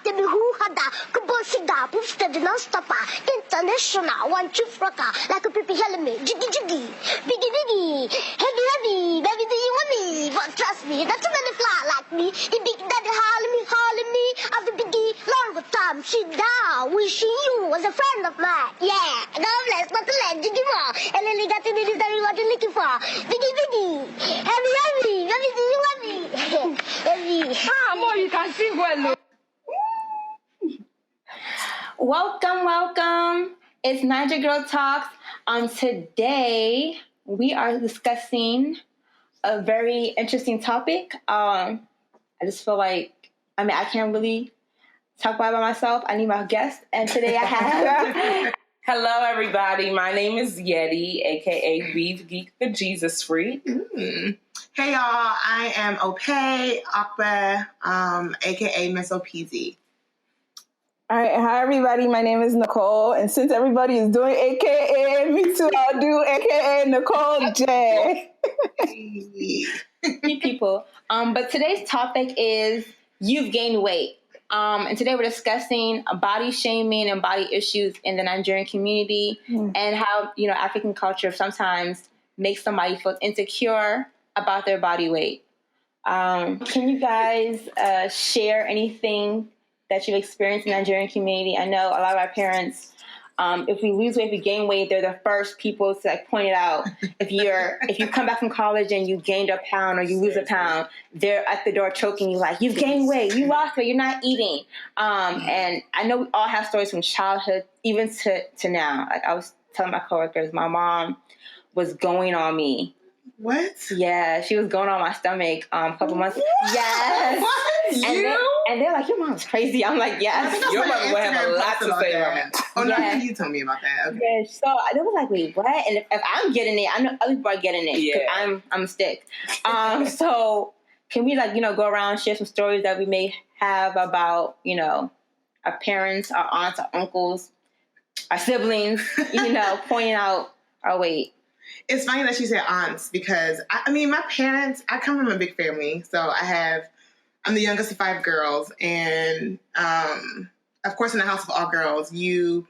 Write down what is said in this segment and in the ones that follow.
hada, kubosida, boosted no stopper, international, one two frocka, like a pippy helmet, jiggy, biggy, heavy, baby, do you want me? But trust me, not too many fly like me. The big daddy hollering me, of the biggie, long time, sit down, wishing you was a friend of mine. Yeah, God bless, but the leg, jiggy more, and then you got to do what you're looking for. Biggy, heavy, baby, do you want me? Heavy. More you can sing well. Welcome. It's Naija Girl Talks. Today we are discussing a very interesting topic. I just feel like, I can't really talk about it by myself. I need my guest. And today I have... Hello, everybody. My name is Yetti, a.k.a. Weave Geek the Jesus Freak. Hey, y'all. I am Ope, a.k.a. Miss OPZ. All right, hi everybody. My name is Nicole, and since everybody is doing AKA, me too. I'll do AKA Nicole J. people. But today's topic is you've gained weight. And today we're discussing body shaming and body issues in the Nigerian community and how, African culture sometimes makes somebody feel insecure about their body weight. Can you guys share anything that you've experienced in the Nigerian community? I know a lot of our parents, if we lose weight, if we gain weight, they're the first people to point it out. If you come back from college and you gained a pound or you lose a pound, they're at the door choking you like, you've gained weight, you lost weight, you're not eating. And I know we all have stories from childhood even to now. Like I was telling my coworkers, my mom was going on me. What? Yeah, she was going on my stomach a couple months. Yes. What? And they're like, your mom's crazy. I'm like, yes. Your mother will have a lot to say about that. Oh, no, Yeah. you told me about that. Okay. Yeah, so they was like, wait, what? And if I'm getting it, I know other people are getting it. Yeah. I'm a stick. So can we go around and share some stories that we may have about, our parents, our aunts, our uncles, our siblings, pointing out our weight? It's funny that you said aunts because, my parents, I come from a big family. So I'm the youngest of 5 girls. And, of course, in the house of all girls, you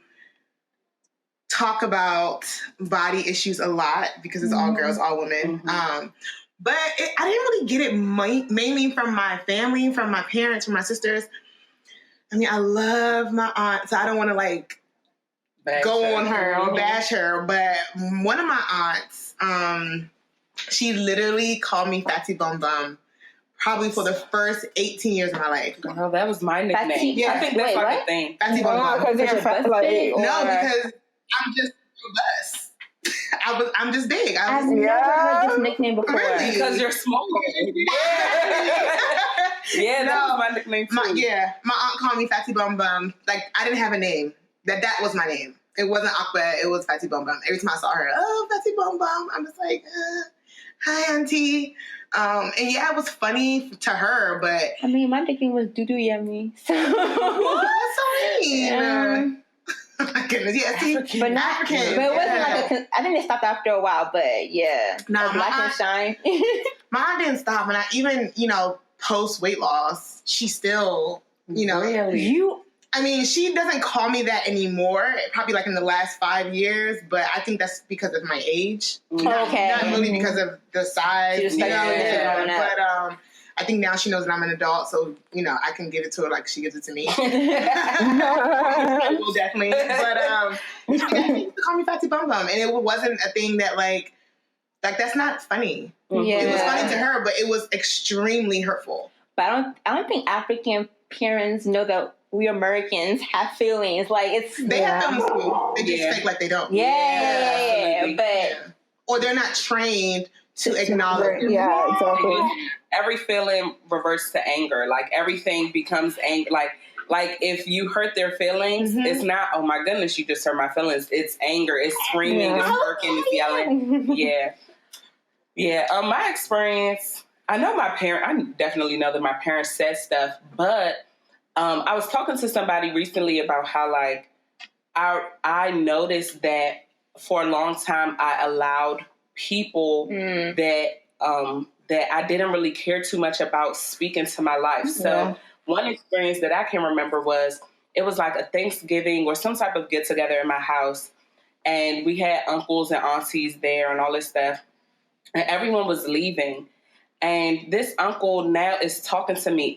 talk about body issues a lot because it's all girls, all women. But I didn't really get it mainly from my family, from my parents, from my sisters. I love my aunt, so I don't want to go on her or bash her, but one of my aunts, she literally called me Fatty Bum Bum probably for the first 18 years of my life. Oh, that was my nickname. Yeah. I think that's a thing. Fatty Bum Bum. Because you're fat, No, because I'm just robust. I'm just big. I've never heard this nickname before. Really? Because you're small. Yeah, that was my nickname too. My aunt called me Fatty Bum Bum. I didn't have a name. That was my name. It wasn't Aqua, it was Fatty Bum Bum. Every time I saw her, oh, Fatty Bum Bum, I'm just like, hi, auntie. And it was funny to her, but... my nickname was Doo Doo Yummy. So. What? That's so mean. Oh my goodness, yeah, see, but not African. But it wasn't I think they stopped after a while, but yeah. Nah, Black and Shine. My aunt didn't stop, and I even, post weight loss, she still, Really? She doesn't call me that anymore, probably in the last 5 years, but I think that's because of my age. Not really because of the size. But I think now she knows that I'm an adult, so, I can give it to her like she gives it to me. Well, definitely. But she used to call me Fatty Bum Bum, and it wasn't a thing that, that's not funny. Yeah. It was funny to her, but it was extremely hurtful. But I don't think African parents know that we Americans have feelings. They have feelings too. They just fake like they don't. Yeah. But or they're not trained to acknowledge. Yeah, exactly. Every feeling reverts to anger. Everything becomes anger. If you hurt their feelings, it's not, oh my goodness, you just hurt my feelings. It's anger. It's screaming. It's working. It's yelling. Yeah. My experience, I definitely know that my parents said stuff, but I was talking to somebody recently about how I noticed that for a long time I allowed people that I didn't really care too much about speak into my life. So one experience that I can remember was, it was like a Thanksgiving or some type of get together in my house. And we had uncles and aunties there and all this stuff. And everyone was leaving. And this uncle now is talking to me.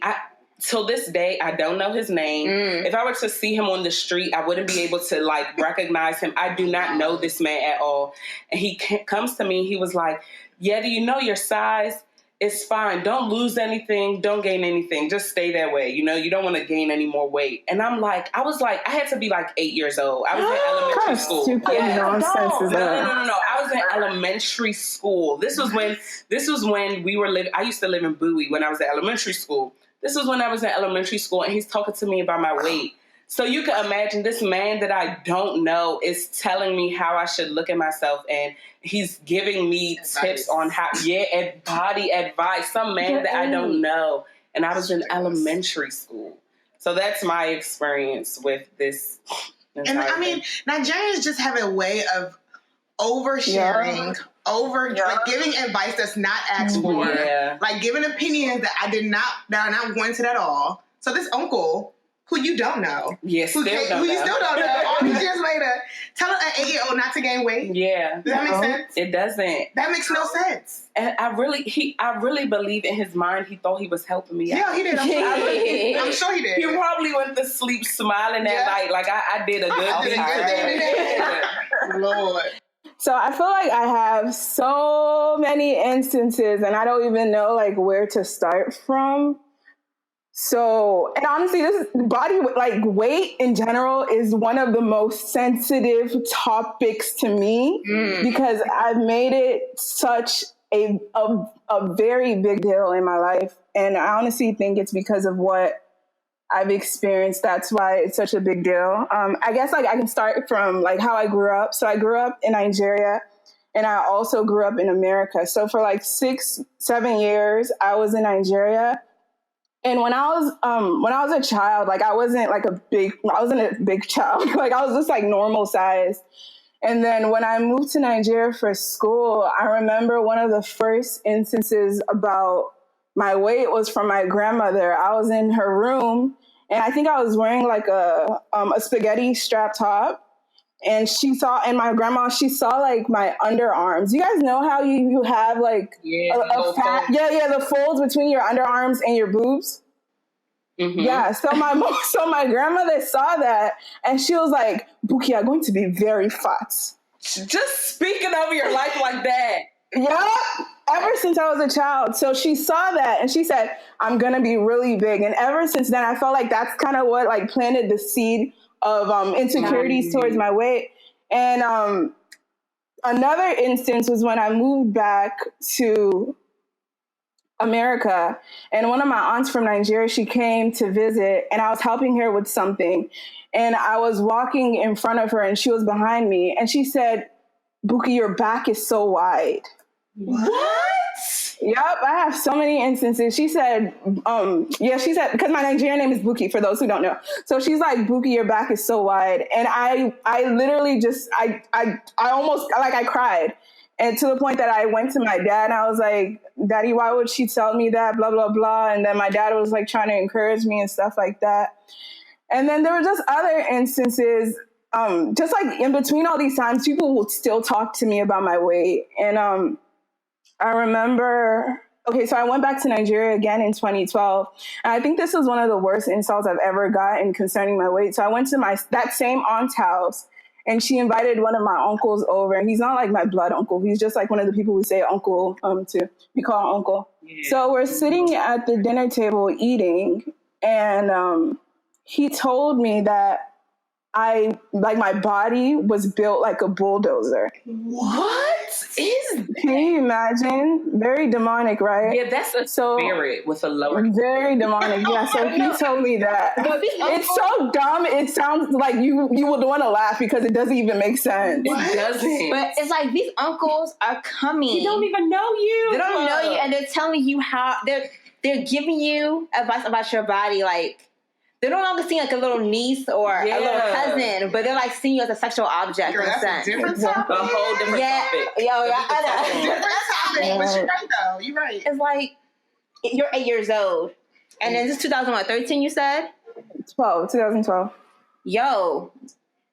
Till this day, I don't know his name. If I were to see him on the street, I wouldn't be able to like recognize him. I do not know this man at all. And he comes to me. He was like, "Yeah, do you know your size? It's fine. Don't lose anything. Don't gain anything. Just stay that way. You know, you don't want to gain any more weight." And I had to be like 8 years old. I was in elementary school. Stupid nonsense is that? No. I was in elementary school. This was when we were living. I used to live in Bowie when I was in elementary school. This was when I was in elementary school, and he's talking to me about my weight. So you can imagine this man that I don't know is telling me how I should look at myself, and he's giving me tips on how, body advice. Some man that I don't know, and I was in elementary school. So that's my experience with this. And I mean, Nigerians just have a way of oversharing, like giving advice that's not asked for, like giving opinions that are not warranted at all. So this uncle, who you don't know, who you still don't know, all these years later, tell an 8-year-old not to gain weight. Yeah, does that make sense? It doesn't. That makes no sense. And I really believe in his mind he thought he was helping me out. Yeah, he did. I'm sure he did. He probably went to sleep smiling that night, like I did a good thing. Lord. So I feel like I have so many instances, and I don't even know like where to start from. So, and honestly, this body, like weight in general, is one of the most sensitive topics to me because I've made it such a very big deal in my life. And I honestly think it's because of what I've experienced. That's why it's such a big deal. I guess like I can start from like how I grew up. So I grew up in Nigeria, and I also grew up in America. So for like 6-7 years, I was in Nigeria. And when I was a child, like I wasn't a big child. Like I was just like normal size. And then when I moved to Nigeria for school, I remember one of the first instances about my weight was from my grandmother. I was in her room, and I think I was wearing like a spaghetti strap top. And my grandma saw like my underarms. You guys know how you have like the folds between your underarms and your boobs? Mm-hmm. Yeah. So my grandmother saw that, and she was like, "Buki, you're going to be very fat." Just speaking over your life like that. Yeah. Ever since I was a child. So she saw that, and she said, "I'm going to be really big." And ever since then, I felt like that's kind of what like planted the seed of insecurities towards my weight. And another instance was when I moved back to America, and one of my aunts from Nigeria, she came to visit, and I was helping her with something, and I was walking in front of her, and she was behind me, and she said, "Buki, your back is so wide." What? Yep, I have so many instances. She said, because my Nigerian name is Buki, for those who don't know. So she's like, "Buki, your back is so wide." And I literally just, I almost, like I cried. And to the point that I went to my dad and I was like, "Daddy, why would she tell me that? Blah, blah, blah." And then my dad was like trying to encourage me and stuff like that. And then there were just other instances, just like in between all these times, people would still talk to me about my weight. And I remember, so I went back to Nigeria again in 2012. And I think this was one of the worst insults I've ever gotten concerning my weight. So I went to that same aunt's house, and she invited one of my uncles over. And he's not like my blood uncle. He's just like one of the people we say uncle to. We call uncle. Yeah. So we're sitting at the dinner table eating. And he told me that my body was built like a bulldozer. What is that? Can you imagine? Very demonic, right? Yeah, that's a spirit with a lower. Very demonic. Yeah. So he told me that. It's so dumb. It sounds like you would want to laugh because it doesn't even make sense. It doesn't. But it's like these uncles are coming. They don't even know you. They don't know you, and they're telling you how they're giving you advice about your body, like. They're no longer seeing like a little niece or a little cousin, but they're like seeing you as a sexual object. Girl, that's a different topic. A whole different topic. Different topic. But you're right though. You're right. It's like you're 8 years old. And then this is 2013, you said? 2012. Yo.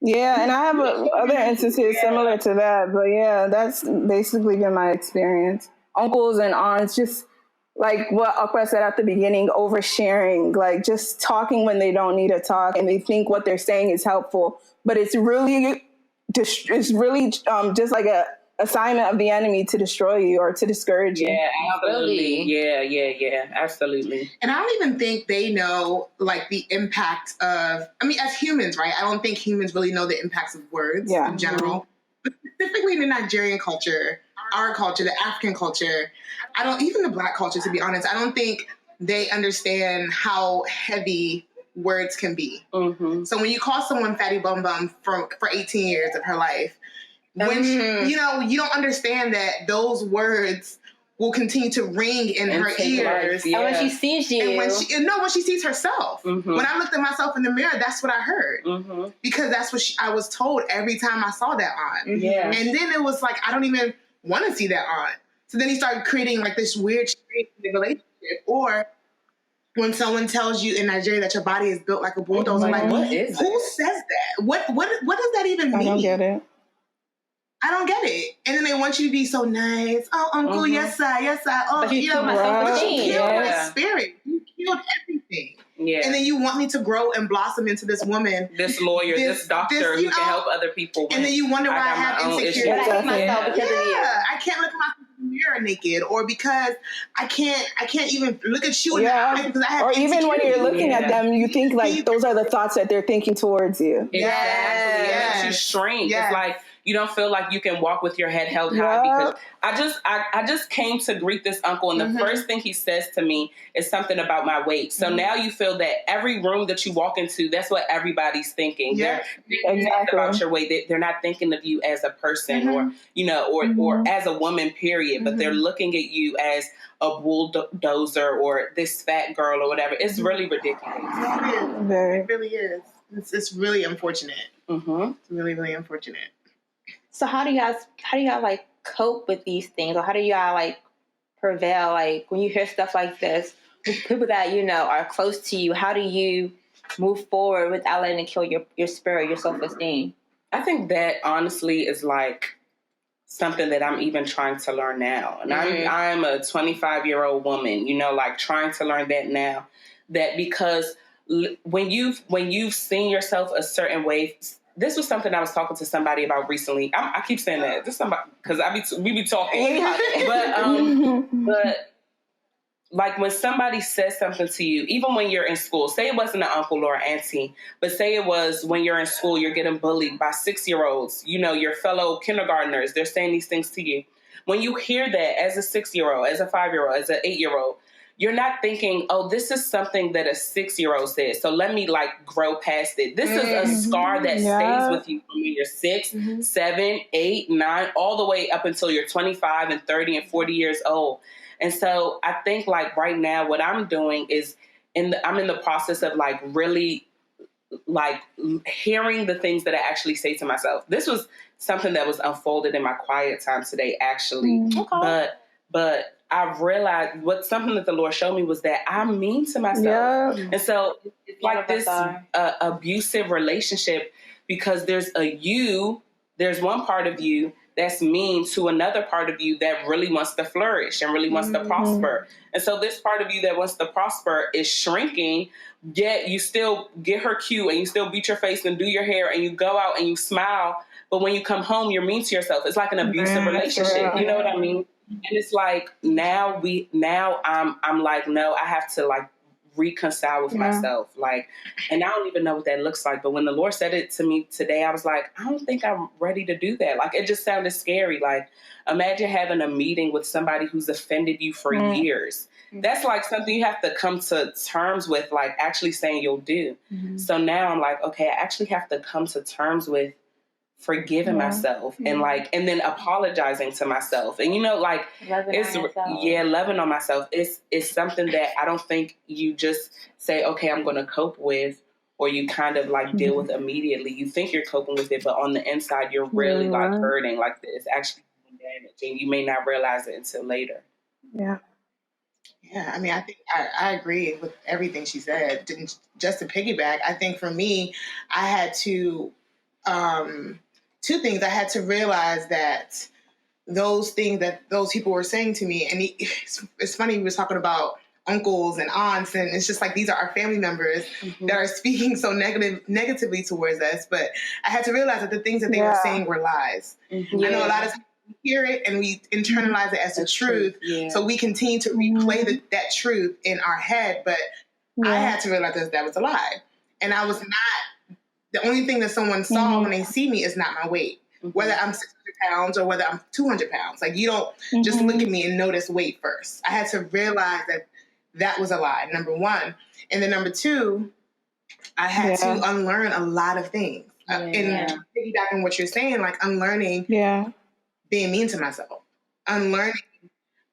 Yeah, and I have other instances similar to that, but yeah, that's basically been my experience. Uncles and aunts, just like what Akwa said at the beginning, oversharing, like just talking when they don't need to talk, and they think what they're saying is helpful, but it's really just like a assignment of the enemy to destroy you or to discourage you. Yeah, absolutely. Yeah, absolutely. And I don't even think they know like the impact of, I mean, as humans, right? I don't think humans really know the impacts of words in general. But specifically in the Nigerian culture, our culture, the African culture, even the Black culture, to be honest, I don't think they understand how heavy words can be. Mm-hmm. So when you call someone fatty bum bum for 18 years of her life, when you don't understand that those words will continue to ring in her ears. And when she sees you. And when she sees herself. Mm-hmm. When I looked at myself in the mirror, that's what I heard. Mm-hmm. Because that's what I was told every time I saw that aunt. Mm-hmm. Yeah. And then it was like, I don't even want to see that aunt. So then you start creating like this weird strange relationship. Or when someone tells you in Nigeria that your body is built like a bulldozer, what is who says that? What does that even mean? I don't get it. I don't get it. And then they want you to be so nice. Oh, uncle, yes, sir. Oh, but you killed my self-esteem. But you killed my spirit. You killed everything. Yeah. And then you want me to grow and blossom into this woman. This lawyer, this doctor who can help other people. And then you wonder why I have insecurities. But I hate myself because of you. I can't look at myself in the mirror naked, or because I can't even look at you in the eye because I have or even when you're looking at them, you think like those are the thoughts that they're thinking towards you. Exactly. It makes you shrink. It's like you don't feel like you can walk with your head held high because I just came to greet this uncle, and the first thing he says to me is something about my weight. So now you feel that every room that you walk into, that's what everybody's thinking. Yeah, they're thinking about your weight. They're not thinking of you as a person or or as a woman, period. But they're looking at you as a bulldozer or this fat girl or whatever. It's really ridiculous. It really is. It's really unfortunate. Mm-hmm. It's really, really unfortunate. So how do y'all like cope with these things, or how do y'all like prevail? Like when you hear stuff like this, people that are close to you, how do you move forward without letting it kill your spirit, your self-esteem? I think that honestly is like something that I'm even trying to learn now, and I'm a 25-year-old woman, like trying to learn that now. That because when you've seen yourself a certain way. This was something I was talking to somebody about recently. I keep saying that. This somebody because we be talking, but like when somebody says something to you, even when you're in school, say it wasn't an uncle or auntie, but say it was when you're in school, you're getting bullied by 6-year-olds. Your fellow kindergartners. They're saying these things to you. When you hear that as a 6-year-old, as a 5-year-old, as an 8-year-old. You're not thinking, oh, this is something that a 6-year-old said, so let me like grow past it. This is a scar that stays with you from when you're 6, 7, 8, 9, all the way up until you're 25 and 30 and 40 years old. And so I think like right now what I'm doing is I'm in the process of like really like hearing the things that I actually say to myself. This was something that was unfolded in my quiet time today, actually. But I realized something that the Lord showed me was that I'm mean to myself. Yeah. And so it's like this abusive relationship because there's one part of you that's mean to another part of you that really wants to flourish and really wants to prosper. And so this part of you that wants to prosper is shrinking, yet you still get her cue and you still beat your face and do your hair and you go out and you smile. But when you come home, you're mean to yourself. It's like an abusive relationship. You know what I mean? And it's like now I'm like, no, I have to like reconcile with myself. Like, and I don't even know what that looks like. But when the Lord said it to me today, I was like, I don't think I'm ready to do that. Like, it just sounded scary. Like, imagine having a meeting with somebody who's offended you for years. That's like something you have to come to terms with, like actually saying you'll do. So now I'm like, okay, I actually have to come to terms with forgiving myself and then apologizing to myself and like loving on myself. It's something that I don't think you just say, okay, I'm going to cope with, or you kind of like deal with immediately. You think you're coping with it, but on the inside you're really like hurting, like it's actually doing damage, and you may not realize it until later. Yeah, I mean, I think I agree with everything she said. Just to piggyback, I think for me, I had to, two things. I had to realize that those things that those people were saying to me, and it's funny, we were talking about uncles and aunts, and it's just like these are our family members that are speaking so negatively towards us. But I had to realize that the things that they were saying were lies. I know a lot of times we hear it and we internalize it as the truth, so we continue to replay that truth in our head. But I had to realize that was a lie, and I was not. The only thing that someone saw when they see me is not my weight, whether I'm 600 pounds or whether I'm 200 pounds. Like, you don't just look at me and notice weight first. I had to realize that was a lie, number one. And then number two, I had to unlearn a lot of things. And piggybacking what you're saying, like unlearning being mean to myself, unlearning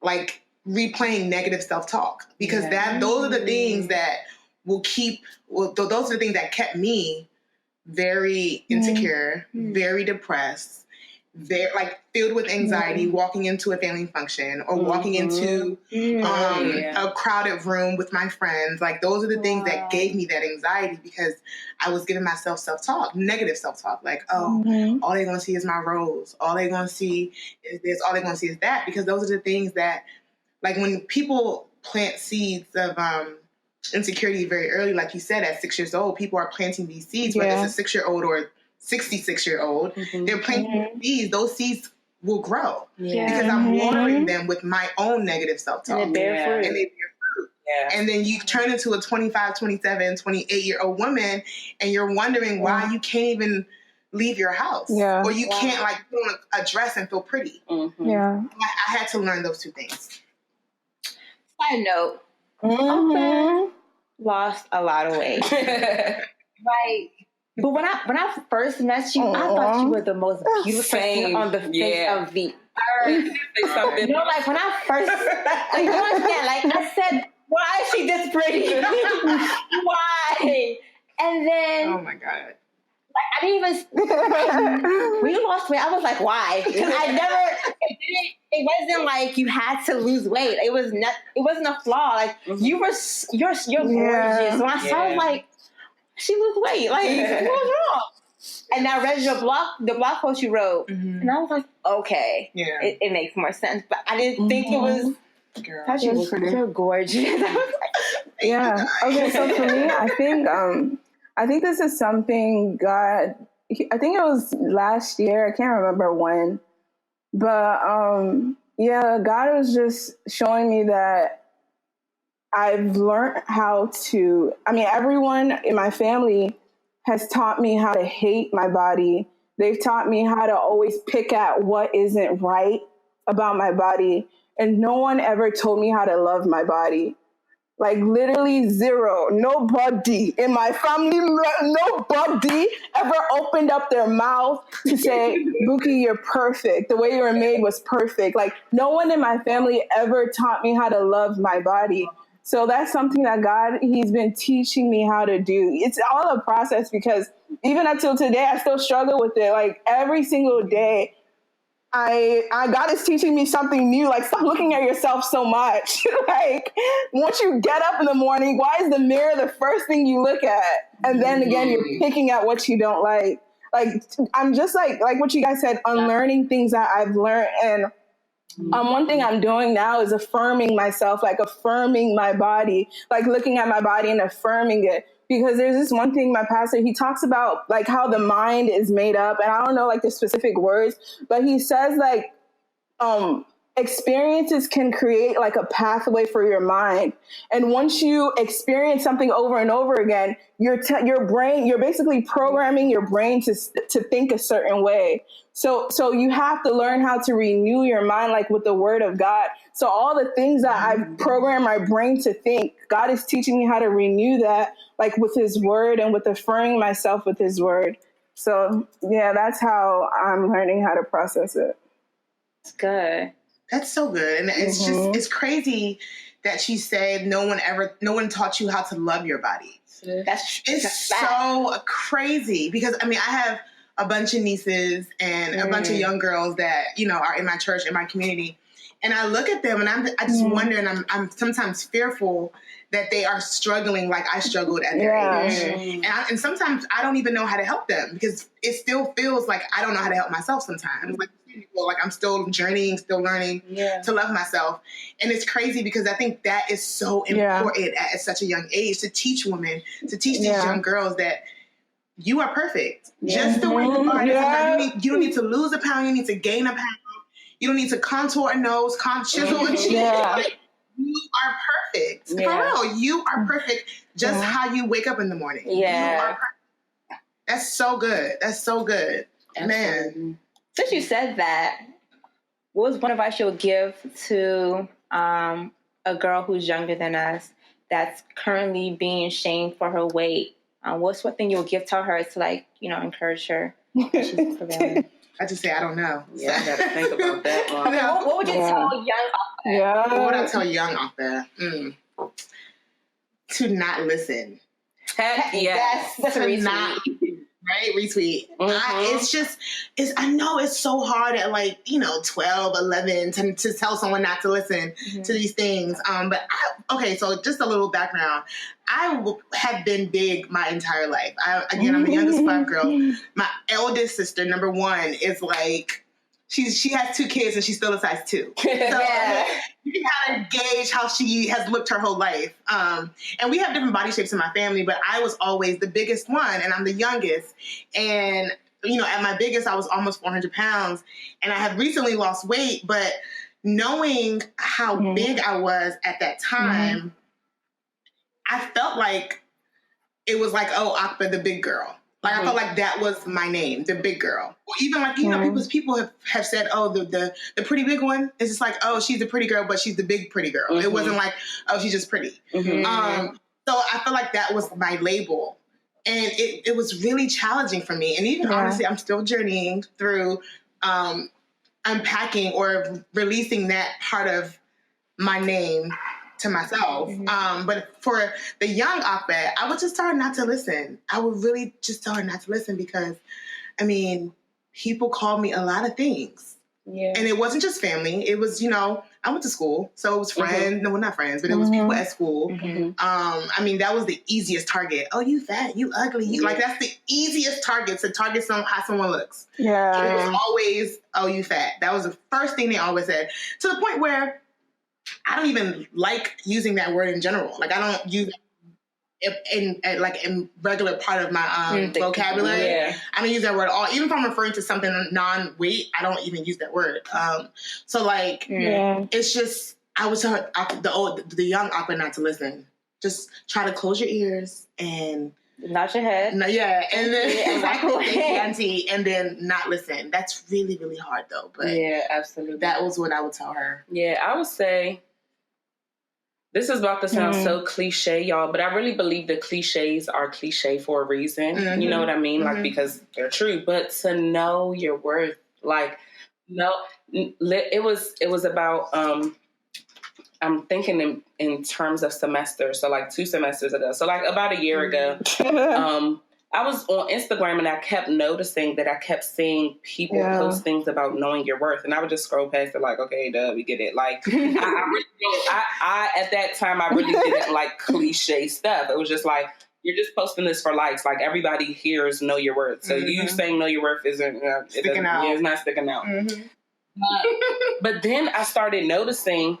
like replaying negative self-talk, because those are the things that those are the things that kept me very insecure, very depressed, very like filled with anxiety, walking into a family function or walking into a crowded room with my friends. Like, those are the things that gave me that anxiety, because I was giving myself self-talk, negative self-talk. Like, all they're going to see is my rose. All they're going to see is this. All they're going to see is that. Because those are the things that, like, when people plant seeds of insecurity very early, like you said, at 6 years old, people are planting these seeds, whether it's a 6-year-old or 66-year-old, they're planting seeds. Those seeds will grow because I'm watering them with my own negative self-talk. And they bear fruit. And then you turn into a 25, 27, 28-year-old woman, and you're wondering why you can't even leave your house. Or you can't, like, put on a dress and feel pretty. I had to learn those two things. Side note, Ope lost a lot of weight. But when I first met you, I thought you were the most beautiful person on the face of the earth. You know, like, when I first, like, you understand, like, I said, why is she this pretty? Why? And then, oh my God, like, I didn't even, when you lost weight, I was like, why? Because it wasn't like you had to lose weight. It wasn't a flaw. Like, you're gorgeous. When I saw it, like, she lose weight. Like, what was wrong? And I read the blog post you wrote, and I was like, okay, it makes more sense. But I didn't think it was. Girl, you're gorgeous. Okay, so for me, I think this is something God. I think it was last year. I can't remember when, but God was just showing me that I've learned how to, everyone in my family has taught me how to hate my body. They've taught me how to always pick at what isn't right about my body. And no one ever told me how to love my body. Like, literally zero. Nobody in my family, nobody ever opened up their mouth to say, Buki, you're perfect. The way you were made was perfect. Like, no one in my family ever taught me how to love my body. So that's something that God, he's been teaching me how to do. It's all a process, because even until today, I still struggle with it. Like, every single day, God is teaching me something new. Like, stop looking at yourself so much. Like, once you get up in the morning, why is the mirror the first thing you look at? And then again, you're picking at what you don't like. Like, I'm just like what you guys said, unlearning things that I've learned. And one thing I'm doing now is affirming myself, like affirming my body, like looking at my body and affirming it. Because there's this one thing, my pastor, he talks about like how the mind is made up. And I don't know like the specific words, but he says like experiences can create like a pathway for your mind. And once you experience something over and over again, your brain, you're basically programming your brain to think a certain way. So you have to learn how to renew your mind, like with the word of God. So all the things that I've programmed my brain to think, God is teaching me how to renew that, like with his word and with affirming myself with his word. So yeah, that's how I'm learning how to process it. That's good. That's so good. And it's just, it's crazy that she said no one taught you how to love your body. It's so crazy because I have a bunch of nieces and a bunch of young girls that, are in my church, in my community. And I look at them and I just wonder, and I'm sometimes fearful that they are struggling like I struggled at their age. And sometimes I don't even know how to help them because it still feels like I don't know how to help myself sometimes. Like I'm still journeying, still learning to love myself. And it's crazy because I think that is so important at such a young age to teach women, to teach these young girls that you are perfect. Just the way you are. You don't need to lose a pound. You need to gain a pound. You don't need to contour a nose, chisel a cheek. Like, you are perfect. For real, you are perfect just how you wake up in the morning. Yeah. You are perfect. That's so good. That's so good. Absolutely. Man. Since you said that, what was one advice you would give to a girl who's younger than us that's currently being shamed for her weight? What's one thing you would tell her to, like, encourage her? She's prevailing. I just say, I don't know. Yeah, I got to think about that one. What would you tell young Ope? What would I tell young Ope? To not listen. Heck yes. That's a retweet. Right? Retweet. I know it's so hard at 12, 11 to tell someone not to listen to these things. So just a little background. I have been big my entire life. I'm the youngest of 5 girls. My eldest sister, number 1, is she has 2 kids and she's still a size 2. So you can kind of gauge how she has looked her whole life. And we have different body shapes in my family, but I was always the biggest one and I'm the youngest. And, at my biggest, I was almost 400 pounds and I have recently lost weight, but knowing how big I was at that time, I felt like it was like, oh, Ope, the big girl. I felt like that was my name, the big girl. Or even people have said, oh, the pretty big one. It's just like, oh, she's a pretty girl, but she's the big pretty girl. It wasn't like, oh, she's just pretty. So I feel like that was my label. And it was really challenging for me. And even honestly, I'm still journeying through unpacking or releasing that part of my name to myself. But for the young Ope, I would just tell her not to listen. I would really just tell her not to listen because, people called me a lot of things. Yeah. And it wasn't just family. It was, I went to school. So it was friends. No, not friends, but it was people at school. That was the easiest target. Oh, you fat, you ugly. That's the easiest target to target how someone looks. Yeah. And it was always, oh, you fat. That was the first thing they always said. To the point where I don't even like using that word in general. I don't use it in regular part of my vocabulary. Yeah. I don't use that word at all. Even if I'm referring to something non-weight, I don't even use that word. It's just, I would tell the young Ope not to listen. Just try to close your ears and nod your head. And then auntie, and then not listen. That's really, really hard though. But yeah, absolutely. That was what I would tell her. Yeah, I would say this is about to sound so cliche, y'all, but I really believe the cliches are cliche for a reason. You know what I mean? Because they're true. But to know your worth, it was about I'm thinking in terms of semesters. So 2 semesters ago. So about a year ago, I was on Instagram and I kept noticing that I kept seeing people post things about knowing your worth. And I would just scroll past it okay, duh, we get it. I at that time, I really didn't like cliche stuff. It was just you're just posting this for likes. Everybody hears know your worth. So you saying know your worth isn't sticking out. Yeah, it's not sticking out. But then I started noticing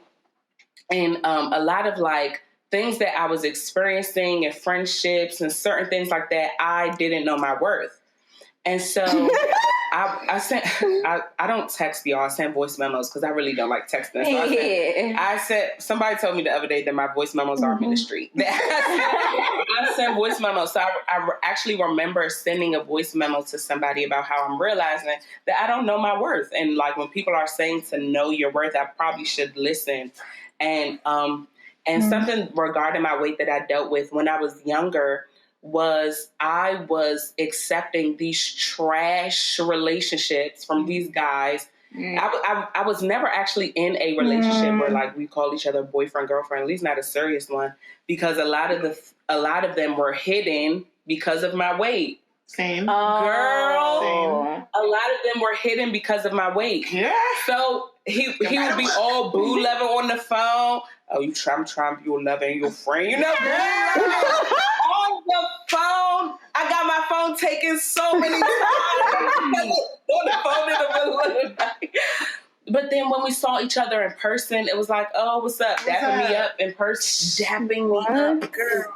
and a lot of things that I was experiencing and friendships and certain things like that, I didn't know my worth. And so I don't text y'all, I send voice memos because I really don't like texting. So somebody told me the other day that my voice memos are ministry. I send voice memos. So I actually remember sending a voice memo to somebody about how I'm realizing that I don't know my worth. And when people are saying to know your worth, I probably should listen. And something regarding my weight that I dealt with when I was younger was I was accepting these trash relationships from these guys. I was never actually in a relationship where we call each other boyfriend, girlfriend, at least not a serious one, because a lot of them were hidden because of my weight. Same. Girl. Same. A lot of them were hidden because of my weight. Yeah. So he would be all boo level on the phone. Oh, I'm trying to be your lover and your friend. You know, on the phone. I got my phone taken so many times on the phone in the middle of the night. But then when we saw each other in person, it was like, oh, what's up? Dapping me up in person. Dapping me up, girl.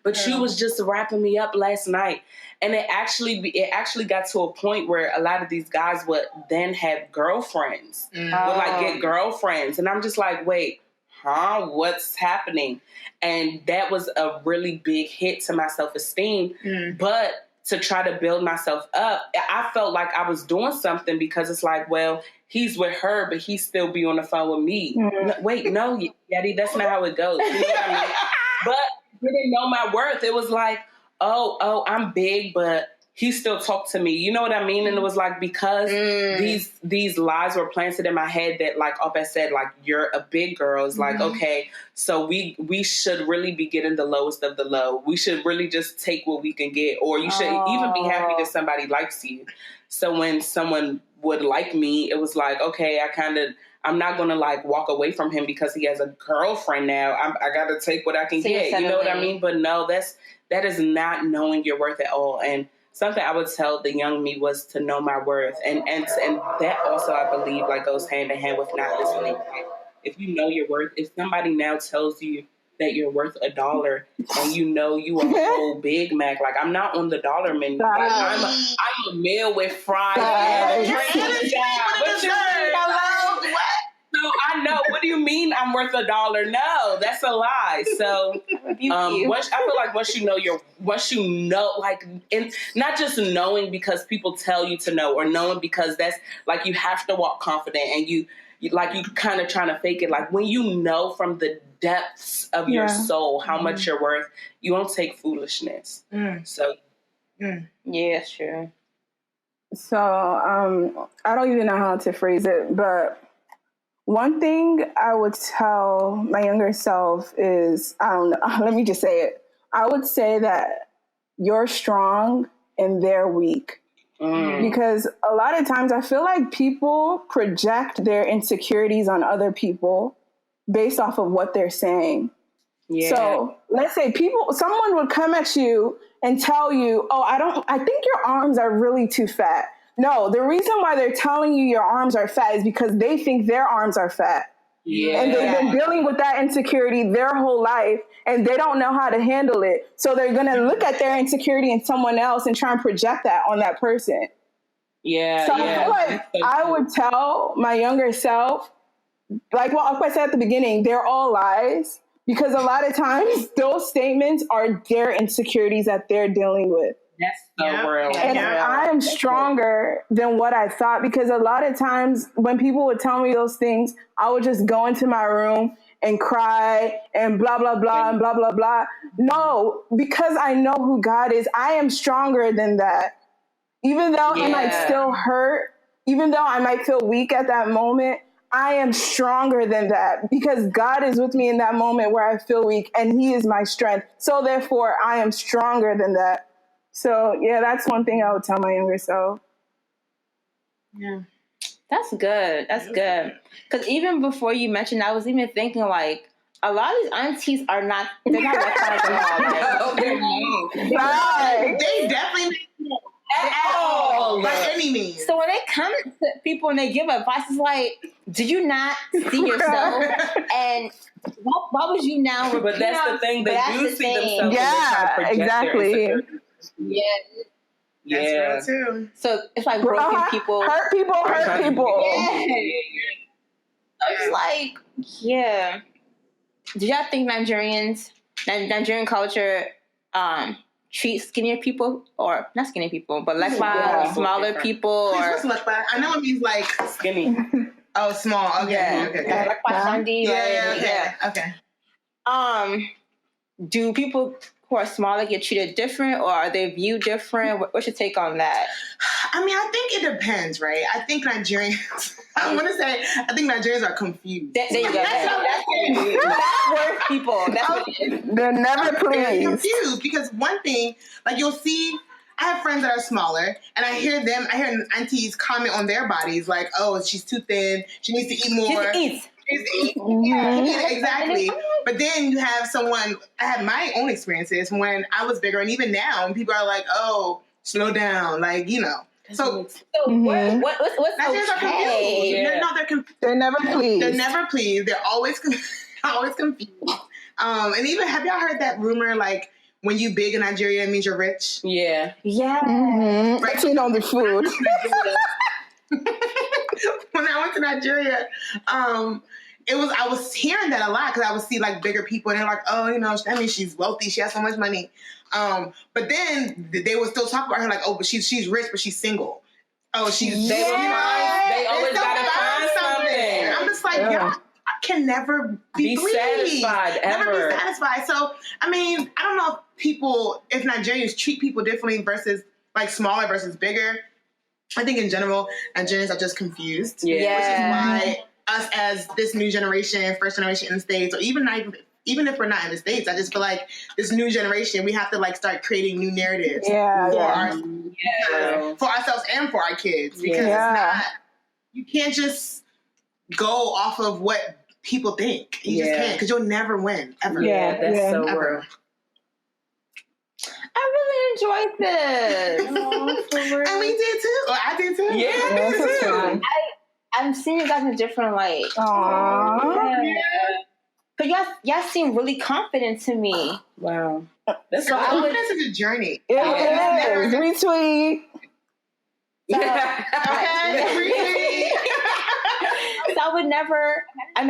But you was just wrapping me up last night. And it actually got to a point where a lot of these guys would then have girlfriends. Would like get girlfriends. And I'm just like, wait, what's happening? And that was a really big hit to my self-esteem. But to try to build myself up, I felt like I was doing something because it's like, well, he's with her, but he still be on the phone with me. No, wait, no, Yetti, that's not how it goes. You know what I mean? But didn't know my worth. It was like, oh, I'm big, but he still talked to me. You know what I mean? And it was like, because these lies were planted in my head that, like Ope said, like, you're a big girl. It's like, okay, so we should really be getting the lowest of the low. We should really just take what we can get, or you should even be happy that somebody likes you. So when someone would like me, it was like, okay, I'm not going to like walk away from him because he has a girlfriend now. I got to take what I can get. You know what I mean? But no, that is not knowing your worth at all. And something I would tell the young me was to know my worth. And that also, I believe, like goes hand in hand with not listening. If you know your worth, if somebody now tells you that you're worth $1 and you know you a whole Big Mac, like I'm not on the dollar menu. Like, I'm a meal with fries and a drink. What you mean? So I know. What do you mean I'm worth $1? No, that's a lie. So I feel like once you know, like, and not just knowing because people tell you to know, or knowing because that's like you have to walk confident, and you kind of trying to fake it. Like when you know from the depths of your soul how much you're worth, you won't take foolishness. So yeah, sure. So I don't even know how to phrase it, but one thing I would tell my younger self is, I don't know, let me just say it. I would say that you're strong and they're weak. Because a lot of times I feel like people project their insecurities on other people based off of what they're saying. Yeah. So let's say someone would come at you and tell you, oh, I think your arms are really too fat. No, the reason why they're telling you your arms are fat is because they think their arms are fat. Yeah. And they've been dealing with that insecurity their whole life, and they don't know how to handle it. So they're going to look at their insecurity in someone else and try and project that on that person. Yeah. So I feel like I would tell my younger self, like what I said at the beginning, they're all lies, because a lot of times those statements are their insecurities that they're dealing with. That's so real. And I am stronger than what I thought, because a lot of times when people would tell me those things, I would just go into my room and cry and blah, blah, blah, and blah, blah, blah. No, because I know who God is, I am stronger than that. Even though it might still hurt, even though I might feel weak at that moment, I am stronger than that, because God is with me in that moment where I feel weak, and He is my strength. So therefore, I am stronger than that. So, yeah, that's one thing I would tell my younger self. Yeah. That's good. That's good. Because even before you mentioned, I was even thinking, like, a lot of these aunties are not, they're not recognize at all. They definitely at all, by any means. So when they come to people and they give advice, it's like, do you not see yourself? And why would you now? But that's the thing. They do see themselves. Yeah, exactly. Yeah. That's real too. So it's like broken people. Hurt people. Yeah. It's like, yeah. Do y'all think Nigerian culture treat skinnier people, or not skinny people, but smaller people? Or what's lekpa? I know it means like skinny. Oh, small. Okay. Okay. Okay. Do people who are smaller get treated different, or are they viewed different? What's your take on that? I mean, I think it depends, right? I think Nigerians are confused. There you go. That's worth people. That's what it is. They're never pleased. They're confused because one thing, like you'll see I have friends that are smaller, and I hear aunties comment on their bodies like, "Oh, she's too thin. She needs to eat more." She needs to eat. Yeah, exactly. But then you have someone. I have my own experiences when I was bigger, and even now, when people are like, "Oh, slow down," like So what's okay? Yeah. They're confused. They're never pleased. They're never pleased. They're always always confused. And even, have y'all heard that rumor, like, when you big in Nigeria, it means you're rich? Yeah. Yeah. Mm-hmm. Right. Actually, on the food. When I went to Nigeria, I was hearing that a lot because I would see like bigger people and they're like, oh, that means she's wealthy. She has so much money. But then they would still talk about her like, oh, but she's rich, but she's single. Oh, they always gotta find something. And I'm just like, y'all can never be satisfied never ever. be satisfied. So, I mean, I don't know if Nigerians treat people differently versus like smaller versus bigger. I think in general, Nigerians are just confused. Yeah. Which is why us as this new generation, first generation in the States, or even if we're not in the States, I just feel like this new generation, we have to like start creating new narratives for ourselves and for our kids. Because it's not, you can't just go off of what people think. You just can't, because you'll never win, ever. Yeah, that's so ever. real. I really enjoyed this. And we did too. Well, I did too. Yeah, I did too. I'm seeing you guys in a different light. Aww. But y'all seem really confident to me. Wow. That's confidence is a journey. It is. Retweet. So I would never. I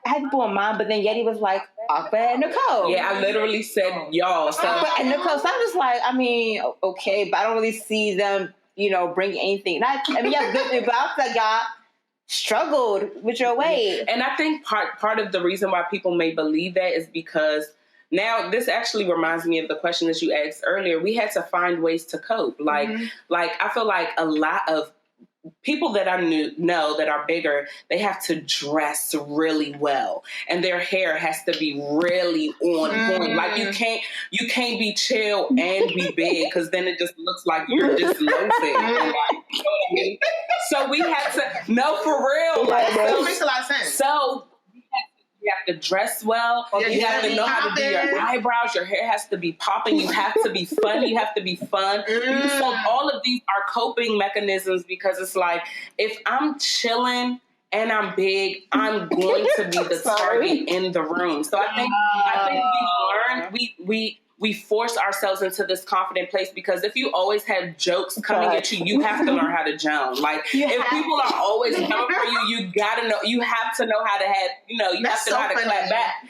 had people in mind, but then Yetti was like, Ope and Nicole. Yeah, I literally said y'all. So Ope and Nicole. So I'm just like, okay, but I don't really see them, bring anything. Yeah, good, but I feel like y'all struggled with your weight. And I think part of the reason why people may believe that is because now this actually reminds me of the question that you asked earlier. We had to find ways to cope. Like I feel like a lot of people that I know that are bigger, they have to dress really well, and their hair has to be really on point. Like you can't be chill and be big, because then it just looks like you're just loafing. You know what I mean? So we had to for real. That makes a lot of sense. So you have to dress well. You have to know how to do your eyebrows. Your hair has to be popping. You have to be funny. You have to be fun. So all of these are coping mechanisms, because it's like, if I'm chilling and I'm big, I'm going to be the target in the room. So I think we learned, we force ourselves into this confident place, because if you always have jokes coming at you, you have to learn how to joke. Like, if people are always coming for you, you gotta know, you have to know how to have, you have to know how to clap back.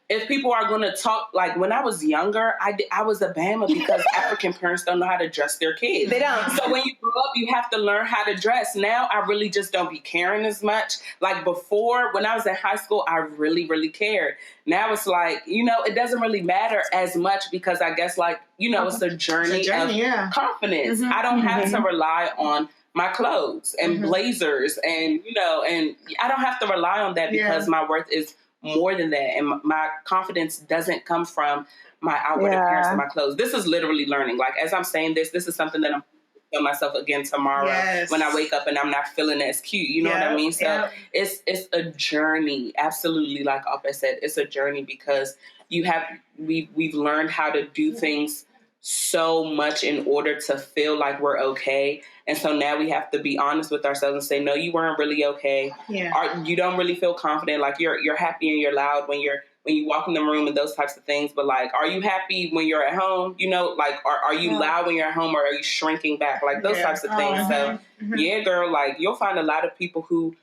If people are going to talk, like when I was younger, I was a Bama because African parents don't know how to dress their kids. They don't. So when you grow up, you have to learn how to dress. Now I really just don't be caring as much. Like before, when I was in high school, I really, really cared. Now it's like, it doesn't really matter as much, because I guess it's a journey of confidence. I don't have to rely on my clothes and blazers and I don't have to rely on that, because my worth is more than that, and my confidence doesn't come from my outward appearance and my clothes. This is literally learning. Like, as I'm saying this is something that I'm tell myself again tomorrow when I wake up and I'm not feeling as cute. You know what I mean? So it's a journey. Absolutely, like Ope said, it's a journey, because we've learned how to do things so much in order to feel like we're okay. And so now we have to be honest with ourselves and say, no, you weren't really okay. Or you don't really feel confident. Like you're happy and you're loud when you walk in the room and those types of things. But like, are you happy when you're at home? Like, are you loud when you're at home, or are you shrinking back? Like those types of things. So yeah, girl, like you'll find a lot of people who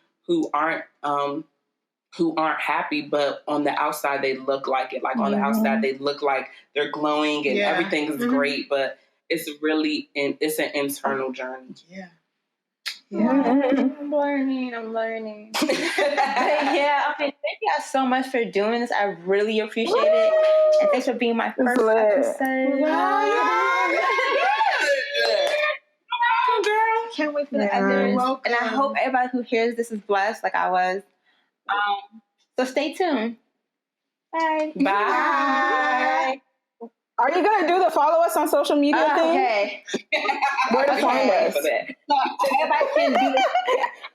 aren't happy, but on the outside they look like it. Like on the outside they look like they're glowing and everything is great, but it's really it's an internal journey. I'm learning. But thank you guys so much for doing this. I really appreciate it, and thanks for being my first episode. Girl, can't wait for the others. And I hope everybody who hears this is blessed like I was. So stay tuned. Bye. Bye. Are you gonna do the follow us on social media thing? Okay. Where to find us? So everybody can do this.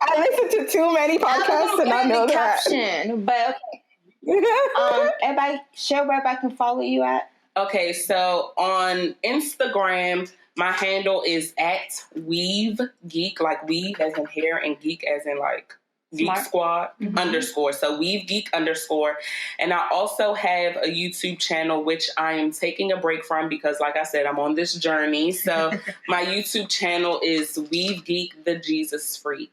I listen to too many podcasts to not know that. Caption, but everybody share where everybody can follow you at. Okay, so on Instagram, my handle is at Weave Geek, like weave as in hair and geek as in like Geek Squad _ So Weave Geek _ and I also have a YouTube channel which I am taking a break from because, like I said, I'm on this journey. So my YouTube channel is Weave Geek the Jesus Freak.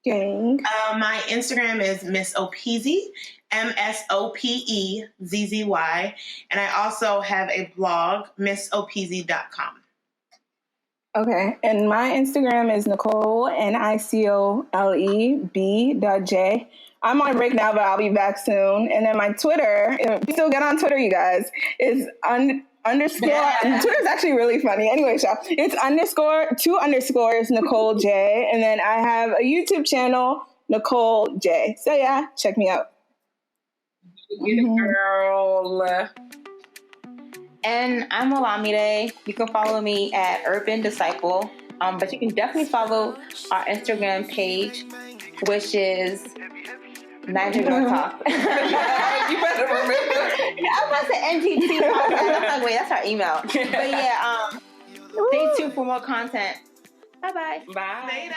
Gang. My Instagram is Miss Opeezy, MSOPEZZY, and I also have a blog, missopeezy.com. Okay, and my Instagram is Nicole NICOLEB.J. I'm on break now, but I'll be back soon. And then my Twitter, if you still get on Twitter, you guys, is underscore. Twitter's actually really funny. Anyway, so it's _2_ Nicole J. And then I have a YouTube channel, Nicole J. So yeah, check me out. Girl. And I'm Olamide. You can follow me at Urban Disciple. But you can definitely follow our Instagram page, which is Naija Girl Talk. You better remember. I was about to say NGT podcast. I'm like, wait, that's our email. But yeah, stay tuned for more content. Bye-bye. Bye. Later.